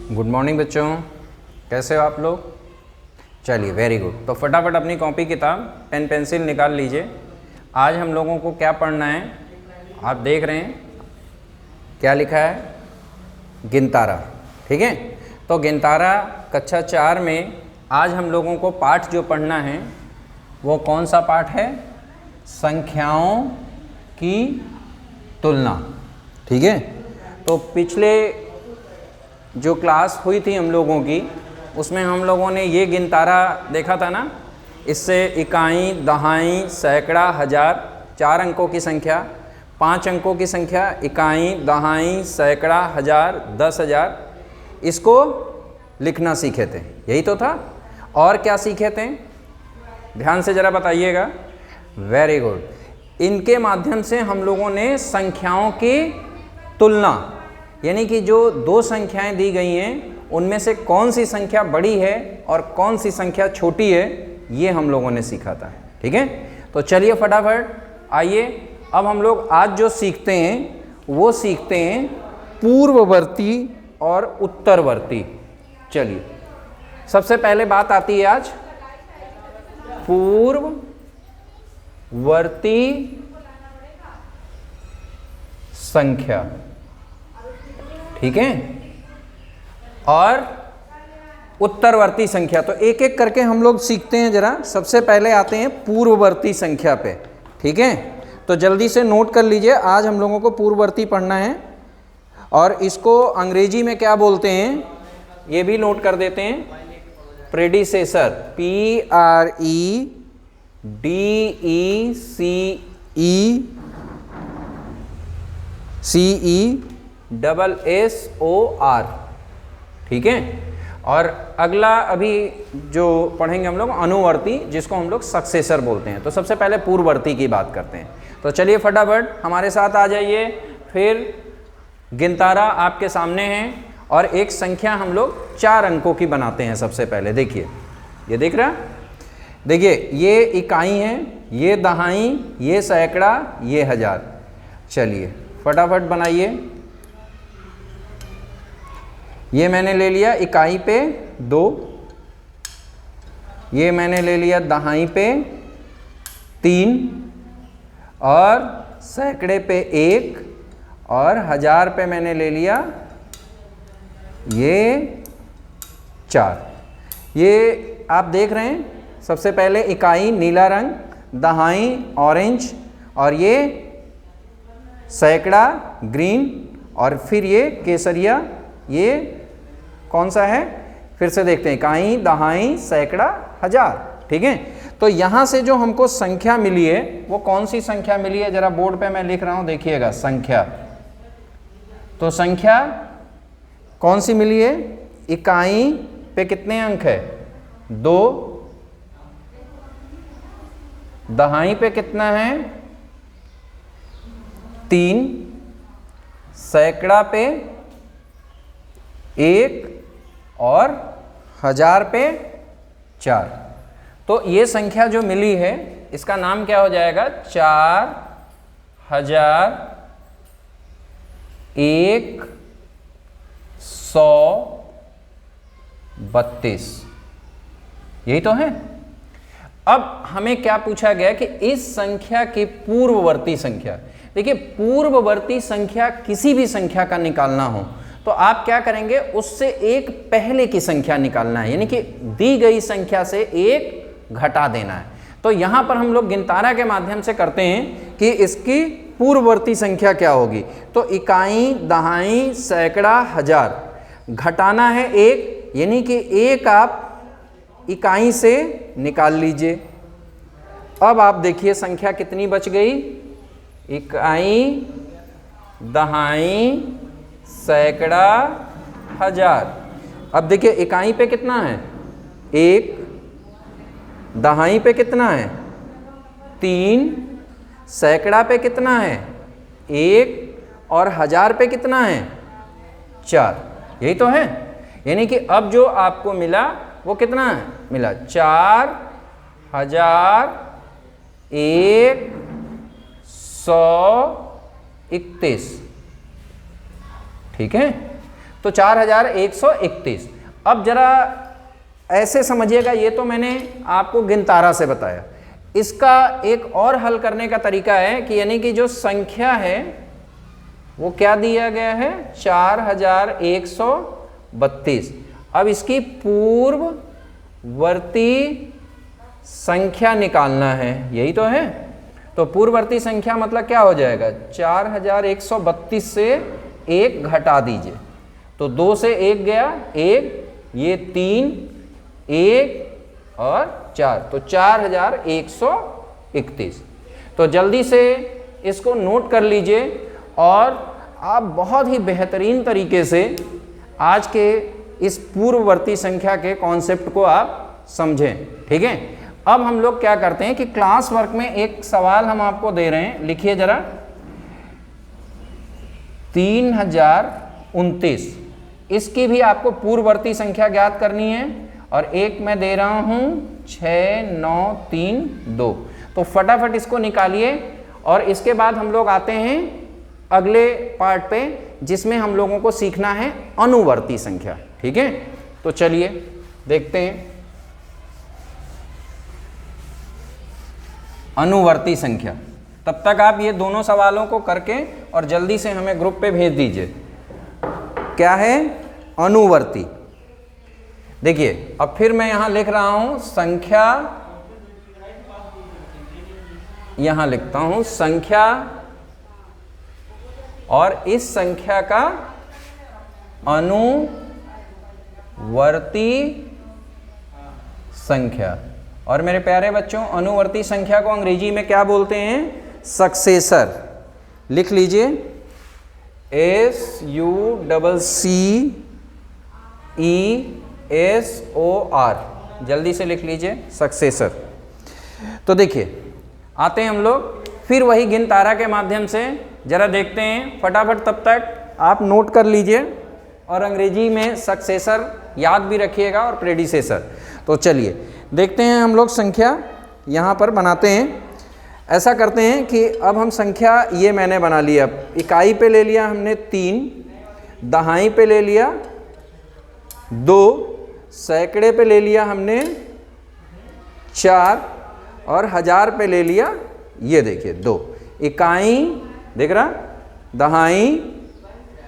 Good morning बच्चों, कैसे हो आप लोग? चलिए वेरी गुड। तो फटाफट अपनी कॉपी किताब पेन पेंसिल निकाल लीजिए। आज हम लोगों को क्या पढ़ना है? आप देख रहे हैं क्या लिखा है? गिनतारा। ठीक है, तो गिनतारा कक्षा 4 में आज हम लोगों को पाठ जो पढ़ना है वो कौन सा पाठ है? संख्याओं की तुलना। ठीक है, तो पिछले जो क्लास हुई थी हम लोगों की उसमें हम लोगों ने ये गिनतारा देखा था ना। इससे इकाई, दहाई, सैकड़ा, हजार, 4 अंकों की संख्या, 5 अंकों की संख्या, इकाई, दहाई, सैकड़ा, हजार, 10,000, इसको लिखना सीखे थे। यही तो था। और क्या सीखे थे? ध्यान से ज़रा बताइएगा। Very good. इनके माध्यम से हम लोगों ने संख्याओं की तुलना, यानी कि जो 2 संख्याएं दी गई हैं उनमें से कौन सी संख्या बड़ी है और कौन सी संख्या छोटी है, ये हम लोगों ने सीखा था। ठीक है, तो चलिए फटाफट आइए अब हम लोग आज जो सीखते हैं वो सीखते हैं पूर्ववर्ती और उत्तरवर्ती। चलिए सबसे पहले बात आती है आज पूर्ववर्ती संख्या। ठीक है, और उत्तरवर्ती संख्या। तो एक एक करके हम लोग सीखते हैं जरा। सबसे पहले आते हैं पूर्ववर्ती संख्या पे। ठीक है, तो जल्दी से नोट कर लीजिए, आज हम लोगों को पूर्ववर्ती पढ़ना है और इसको अंग्रेजी में क्या बोलते हैं ये भी नोट कर देते हैं। Predecessor, PREDECESSOR। ठीक है, और अगला अभी जो पढ़ेंगे हम लोग अनुवर्ती, जिसको हम लोग सक्सेसर बोलते हैं। तो सबसे पहले पूर्ववर्ती की बात करते हैं। तो चलिए फटाफट हमारे साथ आ जाइए। फिर गिनतारा आपके सामने है और एक संख्या हम लोग 4 अंकों की बनाते हैं। सबसे पहले देखिए, ये दिख रहा? देखिए ये इकाई है, ये दहाई, ये सैकड़ा, ये हजार। चलिए फटाफट बनाइए। ये मैंने ले लिया इकाई पे 2, ये मैंने ले लिया दहाई पे 3, और सैकड़े पे 1, और हजार पे मैंने ले लिया ये 4। ये आप देख रहे हैं, सबसे पहले इकाई नीला रंग, दहाई ऑरेंज, और ये सैकड़ा ग्रीन, और फिर ये केसरिया, ये कौन सा है? फिर से देखते हैं, इकाई, दहाई, सैकड़ा, हजार। ठीक है, तो यहां से जो हमको संख्या मिली है वो कौन सी संख्या मिली है? जरा बोर्ड पे मैं लिख रहा हूं, देखिएगा संख्या। तो संख्या कौन सी मिली है? इकाई पे कितने अंक है? 2, दहाई पे कितना है? 3, सैकड़ा पे 1, और हजार पे 4। तो ये संख्या जो मिली है इसका नाम क्या हो जाएगा? 4132। यही तो है। अब हमें क्या पूछा गया कि इस संख्या की पूर्ववर्ती संख्या। देखिए पूर्ववर्ती संख्या किसी भी संख्या का निकालना हो तो आप क्या करेंगे? उससे एक पहले की संख्या निकालना है, यानी कि दी गई संख्या से एक घटा देना है। तो यहां पर हम लोग गिनतारा के माध्यम से करते हैं कि इसकी पूर्ववर्ती संख्या क्या होगी। तो इकाई, दहाई, सैकड़ा, हजार, घटाना है 1, यानी कि 1 आप इकाई से निकाल लीजिए। अब आप देखिए संख्या कितनी बच गई? इकाई, दहाई, सैकड़ा, हजार। अब देखिए इकाई पे कितना है? 1, दहाई पे कितना है? 3, सैकड़ा पे कितना है? 1, और हजार पे कितना है? 4। यही तो है। यानी कि अब जो आपको मिला वो कितना है? मिला 4001 131, ठीक है। तो 4131। अब जरा ऐसे समझिएगा, ये तो मैंने आपको गिनतारा से बताया। इसका एक और हल करने का तरीका है कि यानी कि जो संख्या है वो क्या दिया गया है, 4132। अब इसकी पूर्ववर्ती संख्या निकालना है, यही तो है। तो पूर्ववर्ती संख्या मतलब क्या हो जाएगा, 4132 से 1 घटा दीजिए, तो 2 से 1 गया 1, ये 3, 1 और 4, तो 4131। तो जल्दी से इसको नोट कर लीजिए और आप बहुत ही बेहतरीन तरीके से आज के इस पूर्ववर्ती संख्या के कॉन्सेप्ट को आप समझें, ठीक है। अब हम लोग क्या करते हैं कि क्लास वर्क में एक सवाल हम आपको दे रहे हैं, लिखिए जरा। 3029, इसकी भी आपको पूर्ववर्ती संख्या ज्ञात करनी है। और एक मैं दे रहा हूं 6932। तो फटाफट इसको निकालिए और इसके बाद हम लोग आते हैं अगले पार्ट पे, जिसमें हम लोगों को सीखना है अनुवर्ती संख्या, ठीक है। तो चलिए देखते हैं अनुवर्ती संख्या। तब तक आप ये दोनों सवालों को करके और जल्दी से हमें ग्रुप पे भेज दीजिए। क्या है अनुवर्ती, देखिए अब फिर मैं यहां लिख रहा हूं संख्या, यहां लिखता हूं संख्या और इस संख्या का अनुवर्ती संख्या। और मेरे प्यारे बच्चों, अनुवर्ती संख्या को अंग्रेजी में क्या बोलते हैं, सक्सेसर। लिख लीजिए SUCCESOR, जल्दी से लिख लीजिए सक्सेसर। तो देखिए आते हैं हम लोग फिर वही गिनतारा के माध्यम से, जरा देखते हैं फटाफट। तब तक आप नोट कर लीजिए और अंग्रेजी में सक्सेसर याद भी रखिएगा और प्रेडिसेसर। तो चलिए देखते हैं हम लोग संख्या यहाँ पर बनाते हैं। ऐसा करते हैं कि अब हम संख्या ये मैंने बना लिया, इकाई पे ले लिया हमने 3, दहाई पे ले लिया 2, सैकड़े पे ले लिया हमने 4 और हजार पे ले लिया, ये देखिए 2। इकाई देख रहा, दहाई,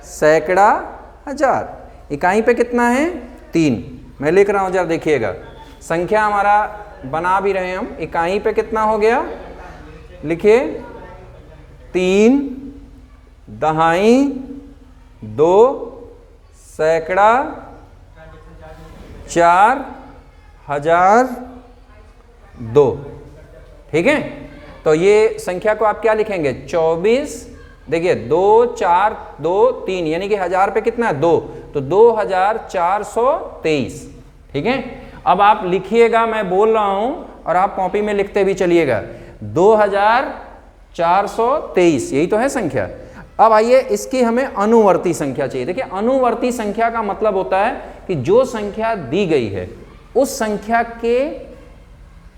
सैकड़ा, हजार। इकाई पे कितना है 3, मैं लिख रहा हूँ जरा देखिएगा। संख्या हमारा बना भी रहे हम। इकाई पे कितना हो गया, लिखिए 3, दहाई 2, सैकड़ा 4, हजार 2, ठीक है। तो ये संख्या को आप क्या लिखेंगे, 24। देखिए 2, 4, 2, 3, यानी कि हजार पे कितना है 2, तो 2423, ठीक है। अब आप लिखिएगा, मैं बोल रहा हूं और आप कॉपी में लिखते भी चलिएगा, 2423, यही तो है संख्या। अब आइए इसकी हमें अनुवर्ती संख्या चाहिए। देखिए अनुवर्ती संख्या का मतलब होता है कि जो संख्या दी गई है उस संख्या के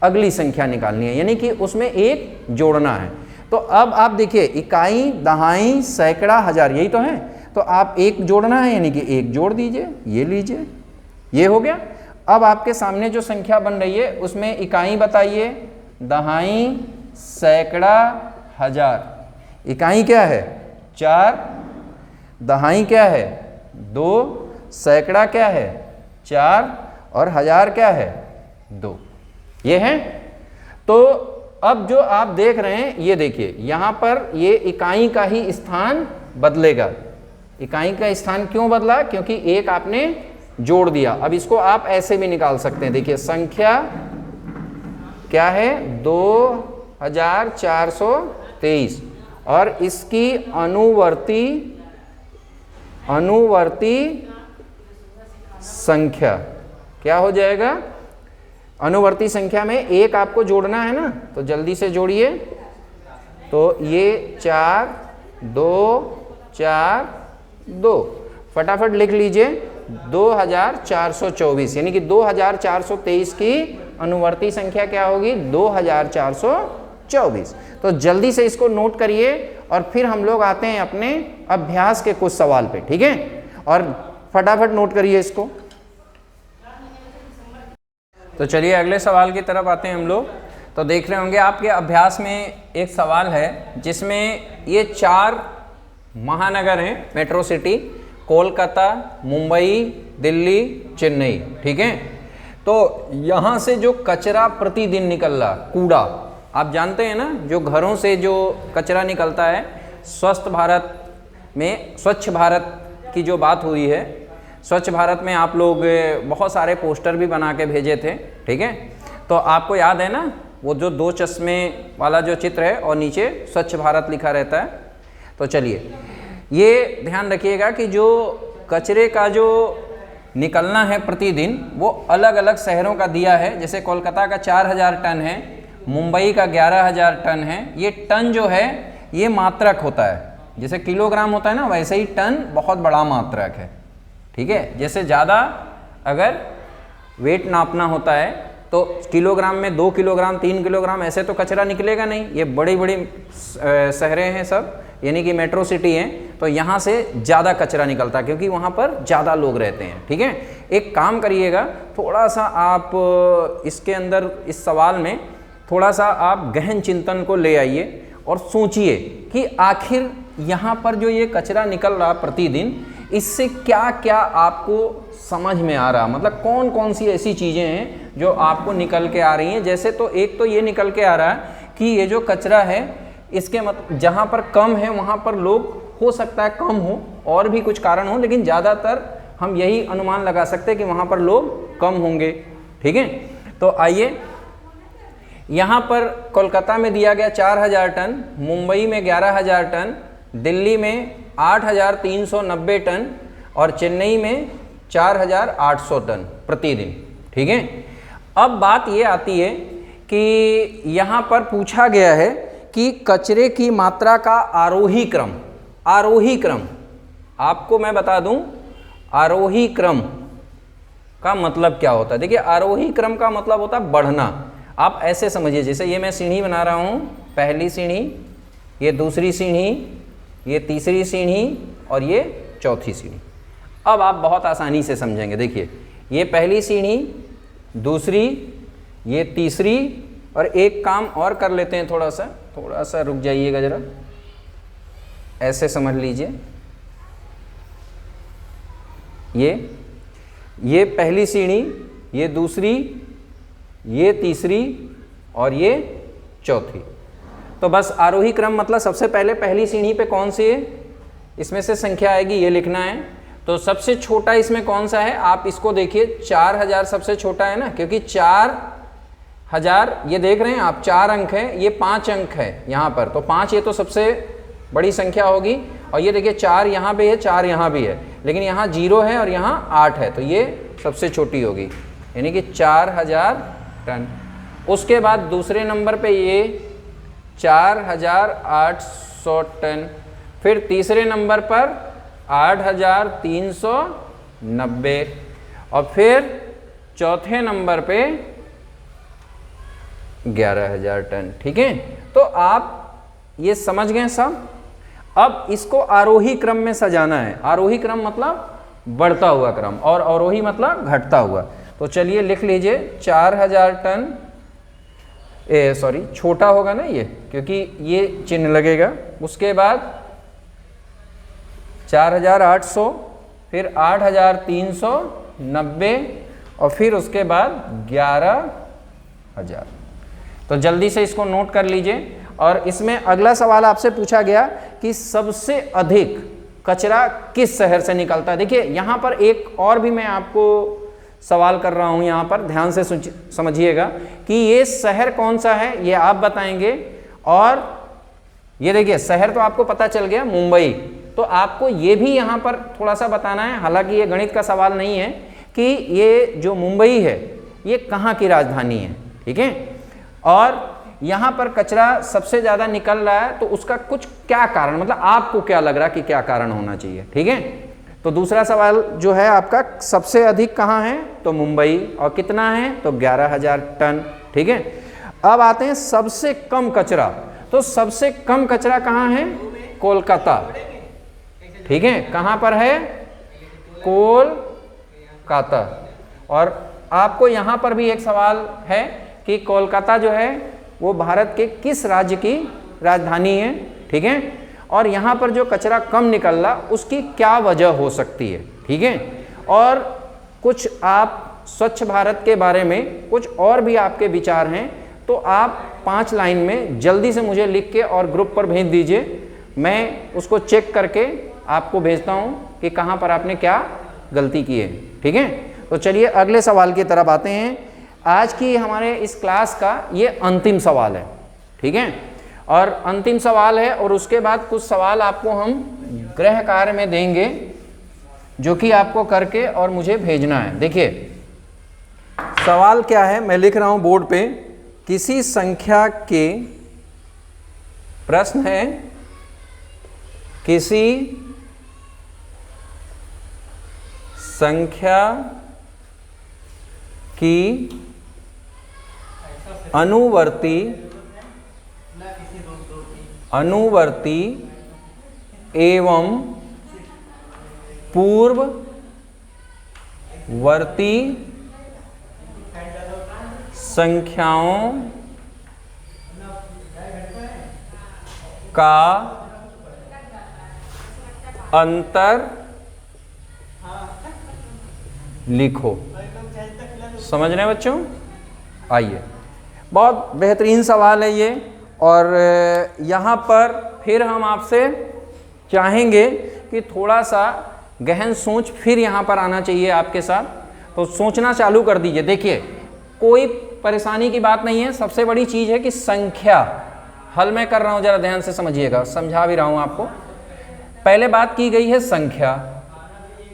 अगली संख्या निकालनी है, यानी कि उसमें एक जोड़ना है। तो अब आप देखिए इकाई, दहाई, सैकड़ा, हजार, यही तो है। तो आप एक जोड़ना है, यानी कि एक जोड़ दीजिए, ये लीजिए, ये हो गया। अब आपके सामने जो संख्या बन रही है उसमें इकाई बताइए, दहाई, सैकड़ा, हजार। इकाई क्या है 4, दहाई क्या है 2, सैकड़ा क्या है 4 और हजार क्या है 2, ये है। तो अब जो आप देख रहे हैं ये देखिए, यहां पर ये इकाई का ही स्थान बदलेगा। इकाई का स्थान क्यों बदला, क्योंकि एक आपने जोड़ दिया। अब इसको आप ऐसे भी निकाल सकते हैं। देखिए संख्या क्या है 2423 और इसकी अनुवर्ती संख्या क्या हो जाएगा, अनुवर्ती संख्या में एक आपको जोड़ना है ना, तो जल्दी से जोड़िए। तो ये 4, 2, 4, 2, फटाफट लिख लीजिए 2424, यानी कि 2423 की अनुवर्ती संख्या क्या होगी 2424। 24। तो जल्दी से इसको नोट करिए और फिर हम लोग आते हैं अपने अभ्यास के कुछ सवाल पे, ठीक है, और फटाफट नोट करिए इसको। तो चलिए अगले सवाल की तरफ आते हैं हम लोग। तो देख रहे होंगे आपके अभ्यास में एक सवाल है जिसमें ये 4 महानगर हैं, मेट्रो सिटी, कोलकाता, मुंबई, दिल्ली, चेन्नई, ठीक है। तो यहाँ से जो कचरा प्रतिदिन निकल रहा, कूड़ा, आप जानते हैं ना, जो घरों से जो कचरा निकलता है, स्वस्थ भारत में स्वच्छ भारत की जो बात हुई है, स्वच्छ भारत में आप लोग बहुत सारे पोस्टर भी बना के भेजे थे, ठीक है। तो आपको याद है ना वो जो 2 चश्मे वाला जो चित्र है और नीचे स्वच्छ भारत लिखा रहता है। तो चलिए ये ध्यान रखिएगा कि जो कचरे का जो निकलना है प्रतिदिन वो अलग अलग शहरों का दिया है। जैसे कोलकाता का 4000 टन है, मुंबई का 11000 टन है। ये टन जो है ये मात्रक होता है, जैसे किलोग्राम होता है ना, वैसे ही टन बहुत बड़ा मात्रक है, ठीक है। जैसे ज़्यादा अगर वेट नापना होता है तो किलोग्राम में 2 किलोग्राम 3 किलोग्राम ऐसे तो कचरा निकलेगा नहीं। ये बड़ी बड़ी शहरें हैं सब, यानी कि मेट्रो सिटी हैं, तो यहाँ से ज़्यादा कचरा निकलता है क्योंकि वहाँ पर ज़्यादा लोग रहते हैं, ठीक है। एक काम करिएगा, थोड़ा सा आप इसके अंदर इस सवाल में थोड़ा सा आप गहन चिंतन को ले आइए और सोचिए कि आखिर यहाँ पर जो ये कचरा निकल रहा प्रतिदिन, इससे क्या क्या आपको समझ में आ रहा, मतलब कौन कौन सी ऐसी चीज़ें हैं जो आपको निकल के आ रही हैं। जैसे तो एक तो ये निकल के आ रहा है कि ये जो कचरा है इसके जहाँ पर कम है वहाँ पर लोग हो सकता है कम हो, और भी कुछ कारण हो, लेकिन ज़्यादातर हम यही अनुमान लगा सकते हैं कि वहाँ पर लोग कम होंगे, ठीक है। तो आइए, यहाँ पर कोलकाता में दिया गया 4000 टन, मुंबई में 11000 टन, दिल्ली में 8390 टन और चेन्नई में 4800 टन प्रतिदिन, ठीक है। अब बात ये आती है कि यहाँ पर पूछा गया है कि कचरे की मात्रा का आरोही क्रम, आरोही क्रम आपको मैं बता दूं, आरोही क्रम का मतलब क्या होता है। देखिए आरोही क्रम का मतलब होता है बढ़ना। आप ऐसे समझिए, जैसे ये मैं सीढ़ी बना रहा हूँ, पहली सीढ़ी, ये दूसरी सीढ़ी, ये तीसरी सीढ़ी और ये चौथी सीढ़ी। अब आप बहुत आसानी से समझेंगे। देखिए ये पहली सीढ़ी, दूसरी, ये तीसरी, और एक काम और कर लेते हैं, थोड़ा सा रुक जाइएगा ज़रा, ऐसे समझ लीजिए। ये पहली सीढ़ी, ये दूसरी, ये तीसरी और ये चौथी। तो बस आरोही क्रम मतलब सबसे पहले पहली सीढ़ी पे कौन सी है, इसमें से संख्या आएगी, ये लिखना है। तो सबसे छोटा इसमें कौन सा है, आप इसको देखिए, 4000 सबसे छोटा है ना, क्योंकि 4000 ये देख रहे हैं आप, 4 अंक है, ये 5 अंक है यहाँ पर, तो 5 ये तो सबसे बड़ी संख्या होगी। और ये देखिए 4 यहाँ पे है, 4 यहाँ भी है, लेकिन यहाँ 0 है और यहाँ 8 है, तो ये सबसे छोटी होगी, यानी कि 4000 टन। उसके बाद दूसरे नंबर पे ये 4800 टन, फिर तीसरे नंबर पर 8390 और फिर चौथे नंबर पे 11000 टन, ठीक है। तो आप ये समझ गए सब। अब इसको आरोही क्रम में सजाना है। आरोही क्रम मतलब बढ़ता हुआ क्रम और अवरोही मतलब घटता हुआ। तो चलिए लिख लीजिए 4000 टन, सॉरी छोटा होगा ना ये, क्योंकि ये चिन्ह लगेगा। उसके बाद 4800, फिर 8390 और फिर उसके बाद 11000। तो जल्दी से इसको नोट कर लीजिए। और इसमें अगला सवाल आपसे पूछा गया कि सबसे अधिक कचरा किस शहर से निकलता है। देखिए यहाँ पर एक और भी मैं आपको सवाल कर रहा हूँ, यहाँ पर ध्यान से समझिएगा कि ये शहर कौन सा है, ये आप बताएंगे। और ये देखिए शहर तो आपको पता चल गया मुंबई, तो आपको ये भी यहाँ पर थोड़ा सा बताना है, हालांकि ये गणित का सवाल नहीं है, कि ये जो मुंबई है ये कहाँ की राजधानी है, ठीक है। और यहाँ पर कचरा सबसे ज़्यादा निकल रहा है, तो उसका कुछ क्या कारण, मतलब आपको क्या लग रहा कि क्या कारण होना चाहिए, ठीक है। तो दूसरा सवाल जो है आपका, सबसे अधिक कहाँ है, तो मुंबई, और कितना है, तो 11000 टन, ठीक है। अब आते हैं सबसे कम कचरा। तो सबसे कम कचरा कहाँ है? कोलकाता। ठीक है, कहाँ पर है? कोलकाता। और आपको यहाँ पर भी एक सवाल है कि कोलकाता जो है वो भारत के किस राज्य की राजधानी है? ठीक है, और यहाँ पर जो कचरा कम निकल रहा उसकी क्या वजह हो सकती है? ठीक है, और कुछ आप स्वच्छ भारत के बारे में कुछ और भी आपके विचार हैं तो आप 5 लाइन में जल्दी से मुझे लिख के और ग्रुप पर भेज दीजिए। मैं उसको चेक करके आपको भेजता हूँ कि कहाँ पर आपने क्या गलती की है। ठीक है, तो चलिए अगले सवाल की तरफ आते हैं। आज की हमारे इस क्लास का ये अंतिम सवाल है। ठीक है, और अंतिम सवाल है और उसके बाद कुछ सवाल आपको हम गृह कार्य में देंगे जो कि आपको करके और मुझे भेजना है। देखिए सवाल क्या है, मैं लिख रहा हूं बोर्ड पे। किसी संख्या के, प्रश्न है किसी संख्या की अनुवर्ती एवं पूर्ववर्ती संख्याओं का अंतर लिखो। समझ रहे हैं बच्चों? आइए, बहुत बेहतरीन सवाल है ये। और यहाँ पर फिर हम आपसे चाहेंगे कि थोड़ा सा गहन सोच फिर यहाँ पर आना चाहिए आपके साथ, तो सोचना चालू कर दीजिए। देखिए कोई परेशानी की बात नहीं है, सबसे बड़ी चीज़ है कि संख्या हल मैं कर रहा हूँ, ज़रा ध्यान से समझिएगा, समझा भी रहा हूँ आपको। पहले बात की गई है संख्या,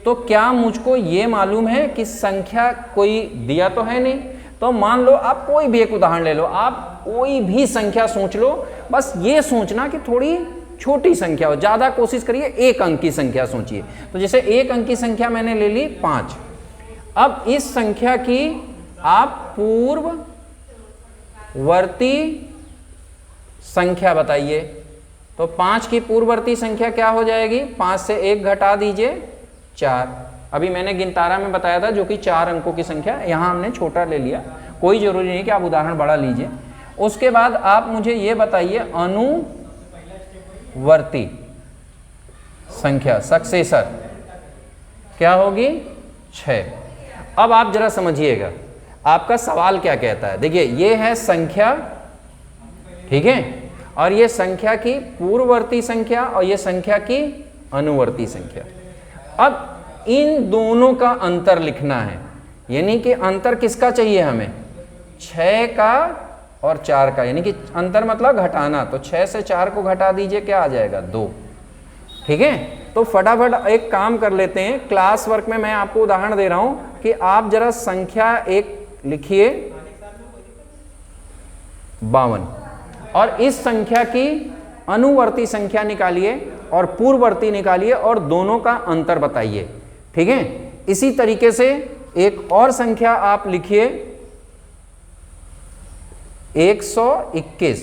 तो क्या मुझको ये मालूम है कि संख्या कोई दिया तो है नहीं। तो मान लो आप कोई भी एक उदाहरण ले लो, आप कोई भी संख्या सोच लो, बस ये सोचना कि थोड़ी छोटी संख्या हो, ज़्यादा कोशिश करिए 1 अंक की संख्या सोचिए। तो जैसे 1 अंक की संख्या मैंने ले ली 5। अब इस संख्या की आप पूर्ववर्ती संख्या बताइए। तो 5 की पूर्ववर्ती संख्या क्या हो जाएगी? 5 से 1 घटा दीजिए 4। अभी मैंने गिनतारा में बताया था जो कि 4 अंकों की संख्या, यहाँ हमने छोटा ले लिया, कोई जरूरी नहीं कि आप उदाहरण बड़ा लीजिए। उसके बाद आप मुझे ये बताइए अनुवर्ती संख्या, सक्सेसर क्या होगी? 6। अब आप जरा समझिएगा आपका सवाल क्या कहता है। देखिए ये है संख्या, ठीक है, और ये संख्या की पूर्ववर्ती संख्या और ये संख्या की अनुवर्ती संख्या। अब इन दोनों का अंतर लिखना है, यानी कि अंतर किसका चाहिए हमें? 6 का और 4 का, यानी कि अंतर मतलब घटाना। तो 6 से 4 को घटा दीजिए, क्या आ जाएगा? 2। ठीक है, तो फटाफट एक काम कर लेते हैं। क्लास वर्क में मैं आपको उदाहरण दे रहा हूं कि आप जरा संख्या एक लिखिए 52 और इस संख्या की अनुवर्ती संख्या निकालिए और पूर्ववर्ती निकालिए और दोनों का अंतर बताइए। ठीक है, इसी तरीके से एक और संख्या आप लिखिए 121,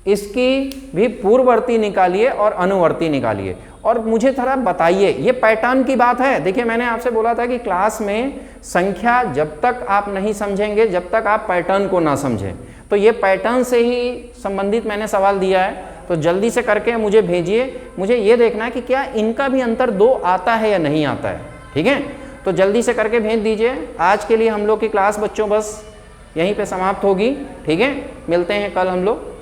इसकी भी पूर्ववर्ती निकालिए और अनुवर्ती निकालिए और मुझे थोड़ा बताइए। ये पैटर्न की बात है। देखिए मैंने आपसे बोला था कि क्लास में संख्या जब तक आप नहीं समझेंगे, जब तक आप पैटर्न को ना समझें, तो ये पैटर्न से ही संबंधित मैंने सवाल दिया है। तो जल्दी से करके मुझे भेजिए, मुझे ये देखना है कि क्या इनका भी अंतर 2 आता है या नहीं आता है। ठीक है, तो जल्दी से करके भेज दीजिए। आज के लिए हम लोग की क्लास बच्चों बस यहीं पे समाप्त होगी। ठीक है, मिलते हैं कल हम लोग।